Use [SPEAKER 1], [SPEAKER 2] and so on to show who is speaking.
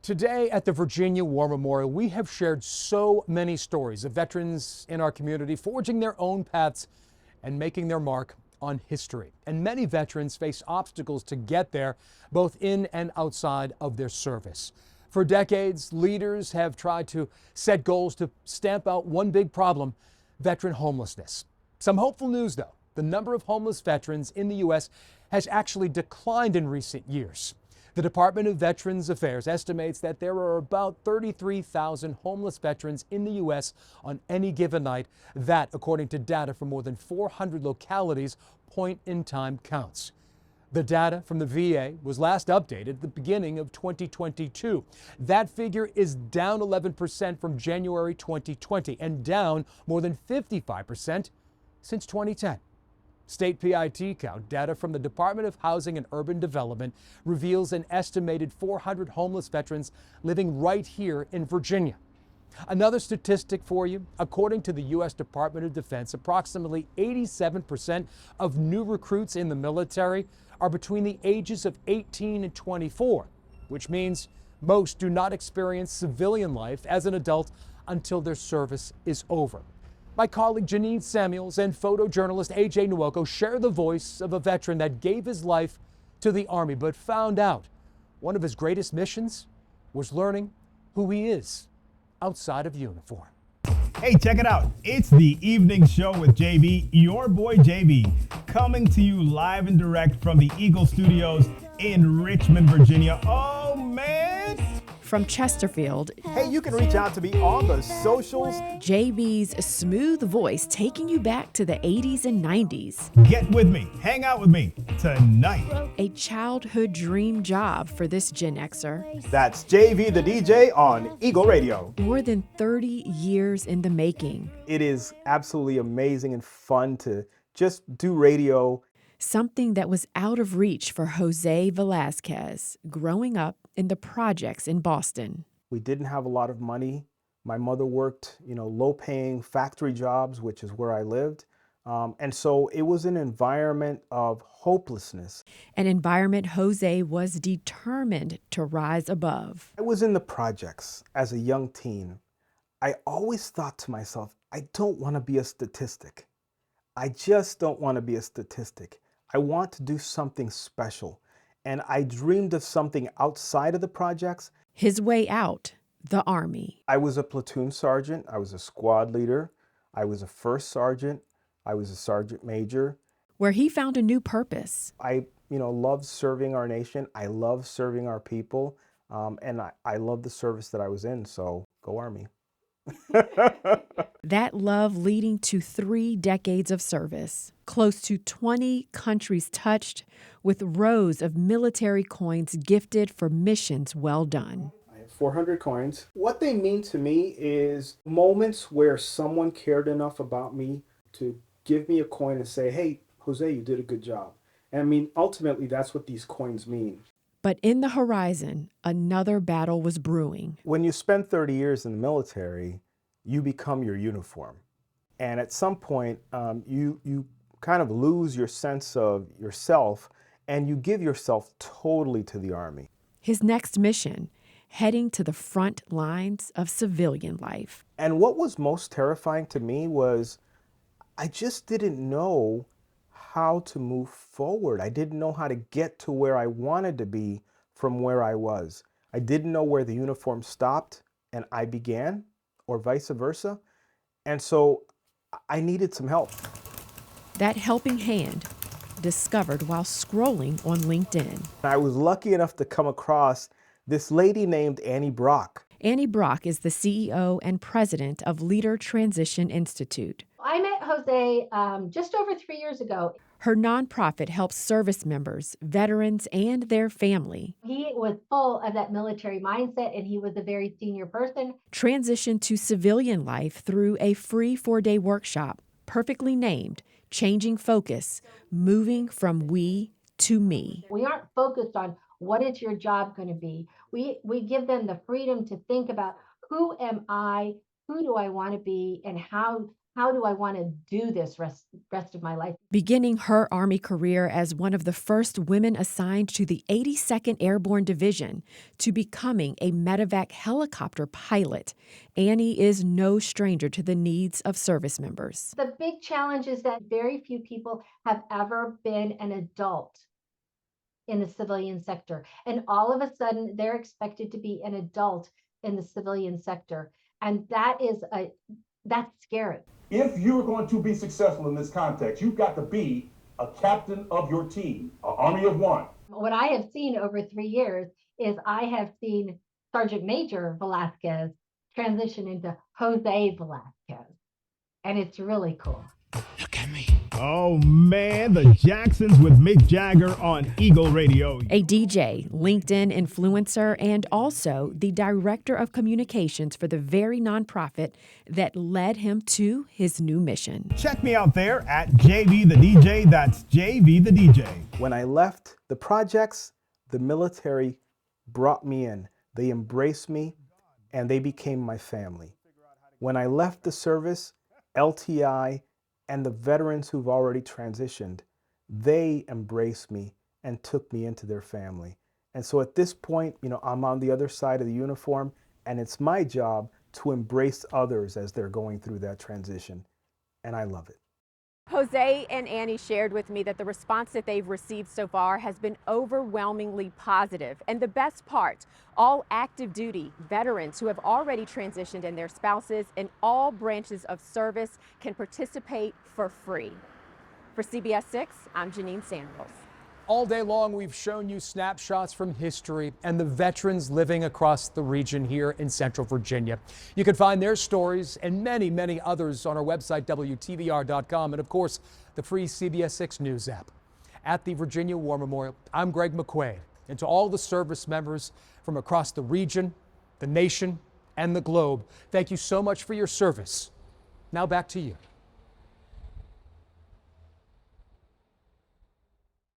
[SPEAKER 1] Today at the Virginia War Memorial, we have shared so many stories of veterans in our community forging their own paths and making their mark on history. And many veterans face obstacles to get there, both in and outside of their service. For decades, leaders have tried to set goals to stamp out one big problem: veteran homelessness. Some hopeful news, though. The number of homeless veterans in the U.S. has actually declined in recent years. The Department of Veterans Affairs estimates that there are about 33,000 homeless veterans in the U.S. on any given night. That, according to data from more than 400 localities, point-in-time counts. The data from the VA was last updated at the beginning of 2022. That figure is down 11% from January 2020 and down more than 55% since 2010. State PIT count data from the Department of Housing and Urban Development reveals an estimated 400 homeless veterans living right here in Virginia. Another statistic for you: according to the U.S. Department of Defense, approximately 87% of new recruits in the military are between the ages of 18 and 24, which means most do not experience civilian life as an adult until their service is over. My colleague GeNiene's and photojournalist A.J. Nwoko share the voice of a veteran that gave his life to the Army but found out one of his greatest missions was learning who he is outside of uniform.
[SPEAKER 2] Hey, check it out. It's the evening show with JB, your boy JB, coming to you live and direct from the Eagle Studios in Richmond, Virginia. Oh, man.
[SPEAKER 3] From Chesterfield,
[SPEAKER 2] Hey, you can reach out to me on the socials.
[SPEAKER 3] JB's smooth voice taking you back to the 80s and 90s.
[SPEAKER 2] Get with me. Hang out with me tonight.
[SPEAKER 3] A childhood dream job for this Gen Xer.
[SPEAKER 2] That's JV the DJ on Eagle Radio.
[SPEAKER 3] More than 30 years in the making.
[SPEAKER 2] It is absolutely amazing and fun to just do radio.
[SPEAKER 3] Something that was out of reach for Jose Velasquez growing up in the projects in Boston.
[SPEAKER 2] We didn't have a lot of money. My mother worked, low-paying factory jobs, which is where I lived. And so it was an environment of hopelessness.
[SPEAKER 3] An environment Jose was determined to rise above.
[SPEAKER 2] I was in the projects as a young teen. I always thought to myself, I don't want to be a statistic. I just don't want to be a statistic. I want to do something special. And I dreamed of something outside of the projects.
[SPEAKER 3] His way out, the Army.
[SPEAKER 2] I was a platoon sergeant. I was a squad leader. I was a first sergeant. I was a sergeant major.
[SPEAKER 3] Where he found a new purpose.
[SPEAKER 2] I, love serving our nation. I love serving our people. And I love the service that I was in. So go Army.
[SPEAKER 3] That love leading to 3 decades of service, close to 20 countries touched, with rows of military coins gifted for missions well done.
[SPEAKER 2] I have 400 coins. What they mean to me is moments where someone cared enough about me to give me a coin and say, hey, Jose, you did a good job. And ultimately, that's what these coins mean.
[SPEAKER 3] But in the horizon, another battle was brewing.
[SPEAKER 2] When you spend 30 years in the military, you become your uniform. And at some point, you kind of lose your sense of yourself and you give yourself totally to the Army.
[SPEAKER 3] His next mission, heading to the front lines of civilian life.
[SPEAKER 2] And what was most terrifying to me was I just didn't know how to move forward. I didn't know how to get to where I wanted to be from where I was. I didn't know where the uniform stopped and I began, or vice versa. And so I needed some help.
[SPEAKER 3] That helping hand, discovered while scrolling on LinkedIn.
[SPEAKER 2] I was lucky enough to come across this lady named Annie Brock.
[SPEAKER 3] Annie Brock is the CEO and president of Leader Transition Institute.
[SPEAKER 4] I met Jose just over 3 years ago.
[SPEAKER 3] Her nonprofit helps service members, veterans, and their family
[SPEAKER 4] He was full of that military mindset, and he was a very senior person.
[SPEAKER 3] transition to civilian life through a free 4-day workshop, perfectly named Changing Focus, Moving from We to Me.
[SPEAKER 4] We aren't focused on what is your job going to be. We give them the freedom to think about, who am I, who do I want to be, and how how do I want to do this rest of my life?
[SPEAKER 3] Beginning her Army career as one of the first women assigned to the 82nd Airborne Division to becoming a medevac helicopter pilot, Annie is no stranger to the needs of service members.
[SPEAKER 4] The big challenge is that very few people have ever been an adult in the civilian sector. And all of a sudden, they're expected to be an adult in the civilian sector. And that's scary.
[SPEAKER 5] If you're going to be successful in this context, you've got to be a captain of your team, an army of one.
[SPEAKER 4] What I have seen over 3 years is I have seen Sergeant Major Velasquez transition into Jose Velasquez. And it's really cool.
[SPEAKER 6] Look at me. Oh man, the Jacksons with Mick Jagger on Eagle Radio.
[SPEAKER 3] A DJ, LinkedIn influencer, and also the director of communications for the very nonprofit that led him to his new mission.
[SPEAKER 6] Check me out there at JV the DJ. That's JV the DJ.
[SPEAKER 2] When I left the projects, the military brought me in. They embraced me and they became my family. When I left the service, LTI and the veterans who've already transitioned, they embraced me and took me into their family. And so at this point, I'm on the other side of the uniform, and it's my job to embrace others as they're going through that transition. And I love it.
[SPEAKER 3] Jose and Annie shared with me that the response that they've received so far has been overwhelmingly positive. And the best part, all active duty veterans who have already transitioned and their spouses in all branches of service can participate for free. For CBS 6, I'm Jeanine Samuels.
[SPEAKER 1] All day long, we've shown you snapshots from history and the veterans living across the region here in Central Virginia. You can find their stories and many, many others on our website, WTVR.com, and of course, the free CBS 6 News app. At the Virginia War Memorial, I'm Greg McQuaid, and to all the service members from across the region, the nation, and the globe, thank you so much for your service. Now back to you.